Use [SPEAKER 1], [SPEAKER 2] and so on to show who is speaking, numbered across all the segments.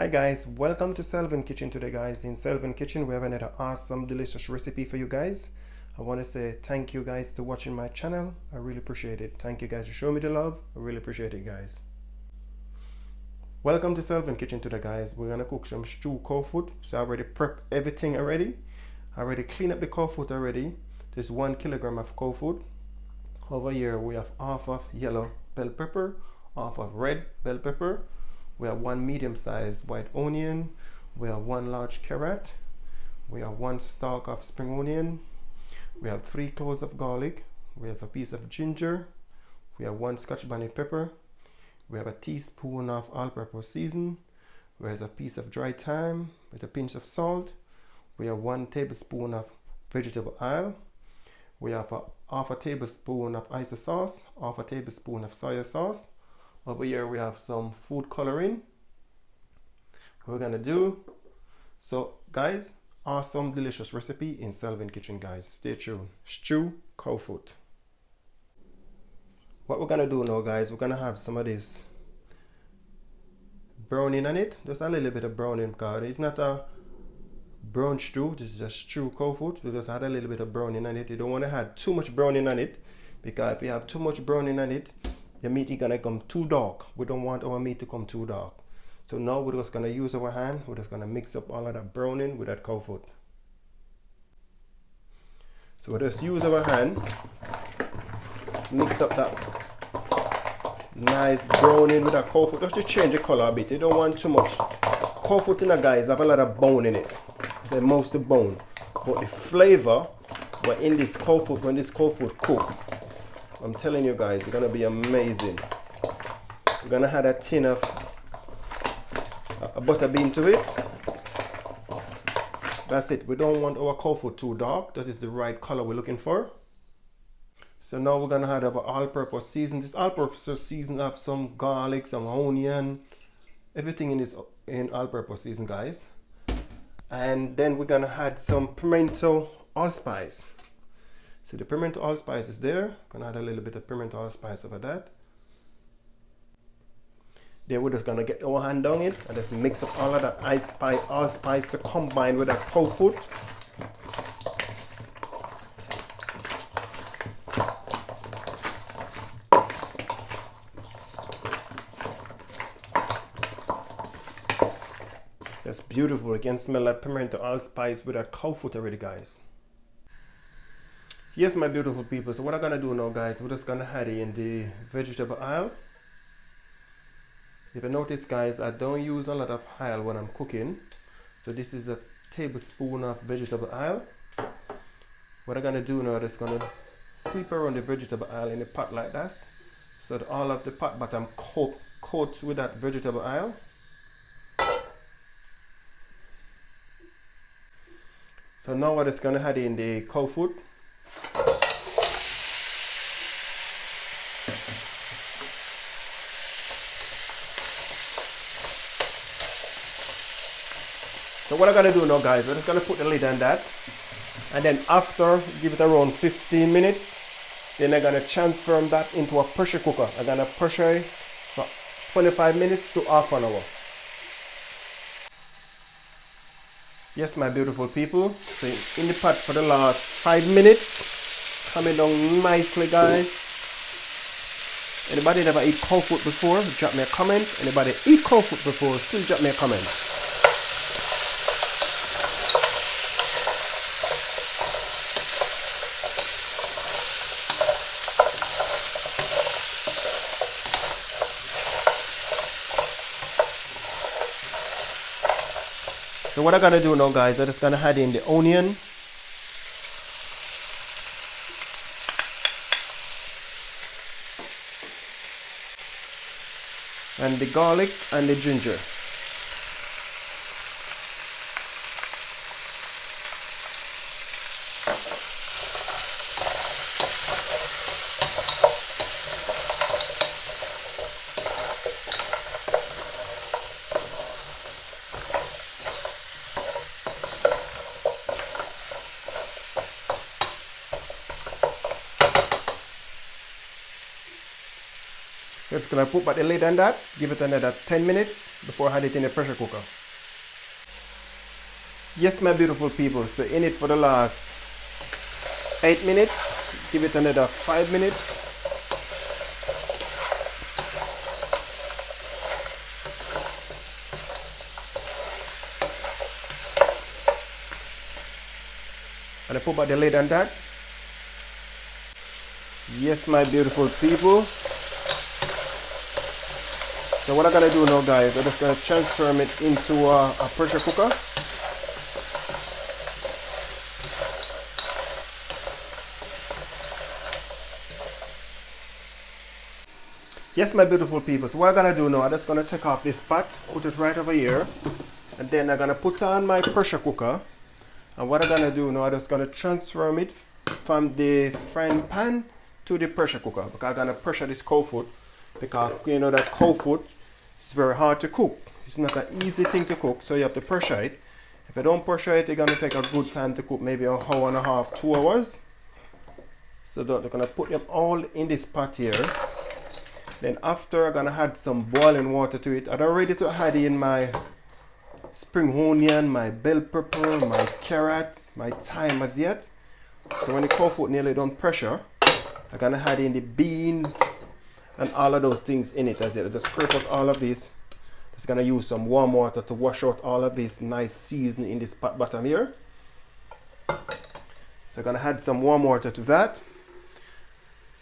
[SPEAKER 1] Hi guys, welcome to Selvin Kitchen today guys. In Selvin Kitchen we have another awesome delicious recipe for you guys. I want to say thank you guys to watching my channel. I really appreciate it. Thank you guys for showing me the love. I really appreciate it guys. Welcome to Selvin Kitchen today guys. We're gonna cook some stew cow foot. So I already prepped everything already. I already cleaned up the cow foot already. There's 1 kilogram of cow foot. Over here we have half of yellow bell pepper, half of red bell pepper. We have 1 medium-sized white onion. We have 1 large carrot. We have 1 stalk of spring onion. We have 3 cloves of garlic. We have a piece of ginger. We have 1 scotch bonnet pepper. We have a teaspoon of all-purpose season. We have a piece of dry thyme with a pinch of salt. We have 1 tablespoon of vegetable oil. We have half a tablespoon of oyster sauce, half a tablespoon of soya sauce. Over here we have some food coloring. What we're gonna do, so guys, awesome delicious recipe in Selvin Kitchen guys. Stay tuned. Stew cow foot. What we're gonna do now guys, we're gonna have some of this browning on it, just a little bit of browning because it's not a brown stew, this is just stew cow foot. We just add a little bit of browning on it. You don't want to add too much browning on it because if you have too much browning on it, your meat is gonna come too dark. We don't want our meat to come too dark. So now we're just gonna use our hand. We're just gonna mix up all of that browning with that cow foot. So we just use our hand, mix up that nice browning with that cow foot, just to change the color a bit. You don't want too much. Cow foot in a guys have a lot of bone in it. They're mostly bone, but the flavor what in this cow foot when this cow foot cook, I'm telling you guys, it's gonna be amazing. We're gonna add a tin of a butter bean to it. That's it. We don't want our cow foot too dark. That is the right color we're looking for. So now we're gonna add our all-purpose season. This all-purpose season have some garlic, some onion, everything in this in all-purpose season, guys. And then we're gonna add some pimento allspice. So the pimento allspice is there. Gonna add a little bit of pimento allspice over that. Then we're just gonna get our hand on it and just mix up all of that allspice to combine with that cow foot. That's beautiful. You can smell that pimento allspice with that cow foot already, guys. Yes, my beautiful people. So what I'm gonna do now, guys, we're just gonna add in the vegetable oil. If you notice, guys, I don't use a lot of oil when I'm cooking. So this is a tablespoon of vegetable oil. What I'm gonna do now, I'm just gonna sweep around the vegetable oil in the pot like that, so that all of the pot bottom coat with that vegetable oil. So now we're just gonna add in the cow foot. So what I'm gonna do now, guys, we're just gonna put the lid on that, and then after give it around 15 minutes, then I'm gonna transfer that into a pressure cooker. I'm gonna pressure it for 25 minutes to half an hour. Yes, my beautiful people. So in the pot for the last 5 minutes, coming down nicely, guys. Anybody never eat cow foot before? Drop me a comment. Anybody eat cow foot before? Still drop me a comment. So what I'm gonna do now, guys, I'm just gonna add in the onion. And the garlic and the ginger. Just gonna put back the lid on that, give it another 10 minutes before I had it in the pressure cooker. Yes, my beautiful people, so in it for the last 8 minutes, give it another 5 minutes. And I put back the lid on that. Yes, my beautiful people. So what I'm gonna do now, guys, I'm just gonna transform it into a pressure cooker. Yes, my beautiful people, so what I'm gonna do now, I'm just gonna take off this pot, put it right over here, and then I'm gonna put on my pressure cooker. And what I'm gonna do now, I'm just gonna transform it from the frying pan to the pressure cooker, because I'm gonna pressure this cow foot, because you know that cow foot is very hard to cook. It's not an easy thing to cook, so you have to pressure it. If you don't pressure it, it's gonna take a good time to cook, maybe an hour and a half, 2 hours. So they're gonna put them all in this pot here. Then after, I'm gonna add some boiling water to it. I'm ready to add in my spring onion, my bell pepper, my carrot, my thyme as yet. So when the cow foot nearly done pressure, I'm gonna add in the beans and all of those things in it as yet. I just scrape out all of these. Just gonna use some warm water to wash out all of this nice seasoning in this pot bottom here. So I'm gonna add some warm water to that.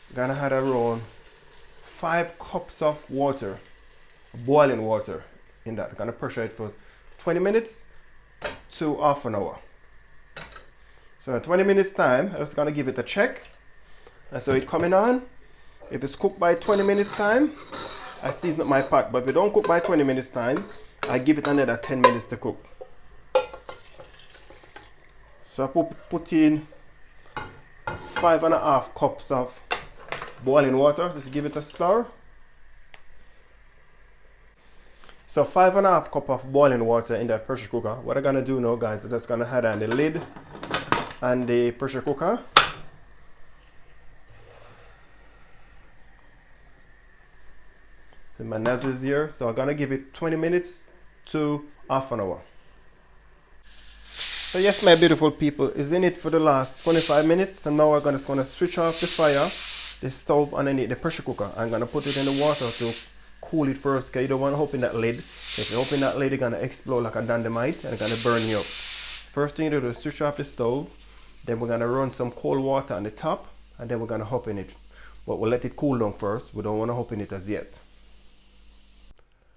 [SPEAKER 1] I'm gonna add around 5 cups of water, boiling water in that. I'm gonna pressure it for 20 minutes to half an hour. So in 20 minutes time, I'm just gonna give it a check. And so it's coming on. If it's cooked by 20 minutes time, I season up my pot. But if it don't cook by 20 minutes time, I give it another 10 minutes to cook. So I put in 5.5 cups of boiling water. Just give it a stir. So 5.5 cup of boiling water in that pressure cooker. What I'm gonna do now, guys, I'm just gonna add on the lid and the pressure cooker. My nozzle is here, so I'm gonna give it 20 minutes to half an hour. So yes, my beautiful people, is in it for the last 25 minutes. And now I'm just gonna switch off the fire, the stove underneath the pressure cooker. I'm gonna put it in the water to cool it first, because you don't want to open that lid. If you open that lid, it's gonna explode like a dynamite and it's gonna burn you up. First thing you do is switch off the stove. Then we're gonna run some cold water on the top, and then we're gonna open it. But we'll let it cool down first. We don't want to open it as yet.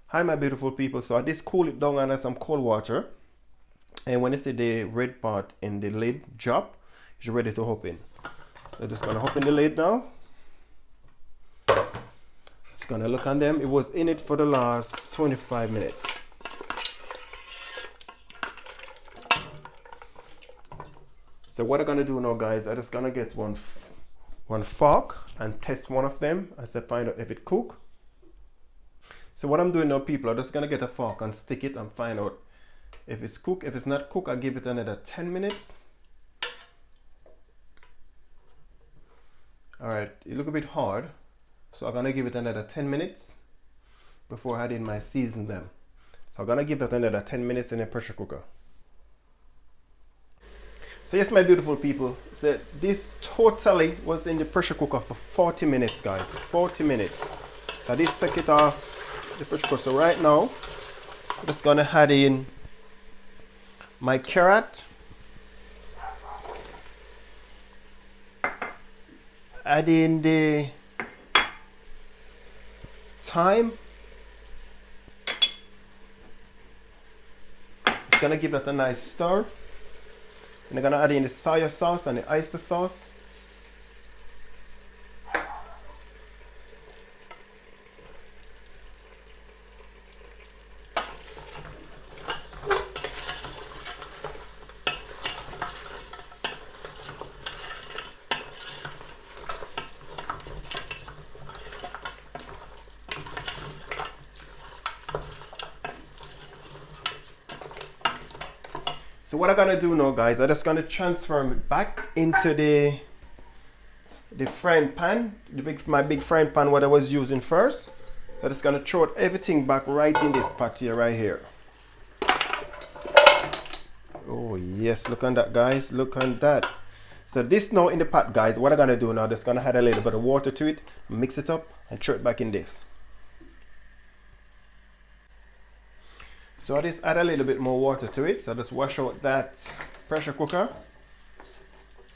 [SPEAKER 1] Hi, my beautiful people. So I just cool it down under some cold water. And when you see the red part in the lid drop, it's ready to open. So I'm just gonna open the lid now. Just gonna look on them. It was in it for the last 25 minutes. So what I'm gonna do now, guys, I'm just gonna get one fork and test one of them as I find out if it cook. So what I'm doing now, people, I'm just gonna get a fork and stick it and find out if it's cooked. If it's not cooked, I'll give it another 10 minutes. All right, it look a bit hard, so I'm gonna give it another 10 minutes before adding my season them. So I'm gonna give that another 10 minutes in a pressure cooker. So yes, my beautiful people, so this totally was in the pressure cooker for 40 minutes, guys, 40 minutes. So this took it off the pressure cooker. So right now, I'm just gonna add in my carrot, add in the thyme. It's gonna give that a nice stir. And I'm gonna add in the soya sauce and the oyster sauce. So what I'm gonna do now, guys, I'm just gonna transform it back into the frying pan, my big frying pan what I was using first. So just gonna throw everything back right in this pot here, right here. Oh yes, look on that, guys, look on that. So this now in the pot, guys, what I'm gonna do now, just gonna add a little bit of water to it, mix it up and throw it back in this. So I just add a little bit more water to it. So I just wash out that pressure cooker.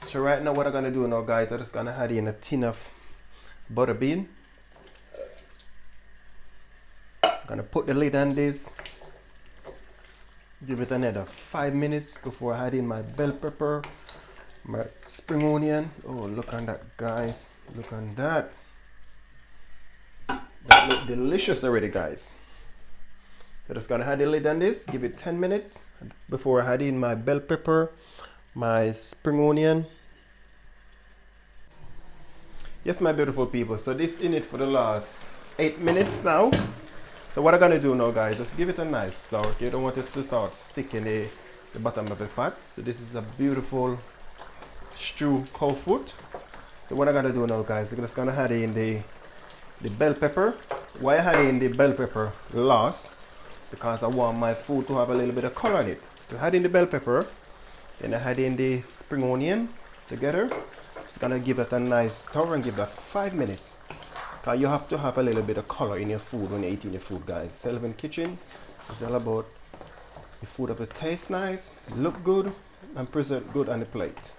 [SPEAKER 1] So right now what I'm gonna do now, guys, I'm just gonna add in a tin of butter bean. I'm gonna put the lid on this. Give it another 5 minutes before I add in my bell pepper, my spring onion. Oh, look on that, guys. Look on that. That looks delicious already, guys. So just gonna add the lid on this, give it 10 minutes before I add in my bell pepper, my spring onion. Yes, my beautiful people, so this in it for the last 8 minutes now. So what I'm gonna do now, guys, just give it a nice stir. You don't want it to start sticking the bottom of the pot. So this is a beautiful stew cow foot. So what I'm gonna do now, guys, I'm just gonna add in the bell pepper. Why I add in the bell pepper last? Because I want my food to have a little bit of color in it. So add in the bell pepper, then I add in the spring onion together. It's gonna give it a nice stir and give that 5 minutes. Because you have to have a little bit of color in your food when you're eating your food, guys. Selvin Kitchen is all about the food have to taste nice, look good, and present good on the plate.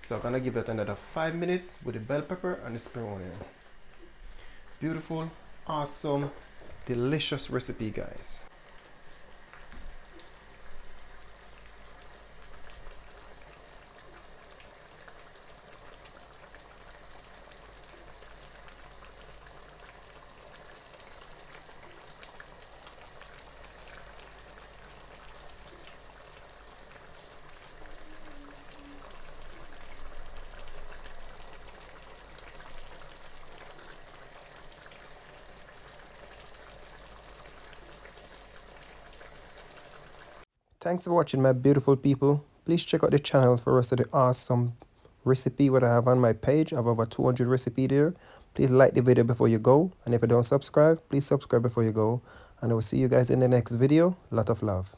[SPEAKER 1] So I'm gonna give it another 5 minutes with the bell pepper and the spring onion. Beautiful, awesome, delicious recipe, guys. Thanks for watching, my beautiful people. Please check out the channel for the rest of the awesome recipe what I have on my page. I have over 200 recipe there. Please like the video before you go, and if you don't subscribe, please subscribe before you go, and I will see you guys in the next video. Lot of love.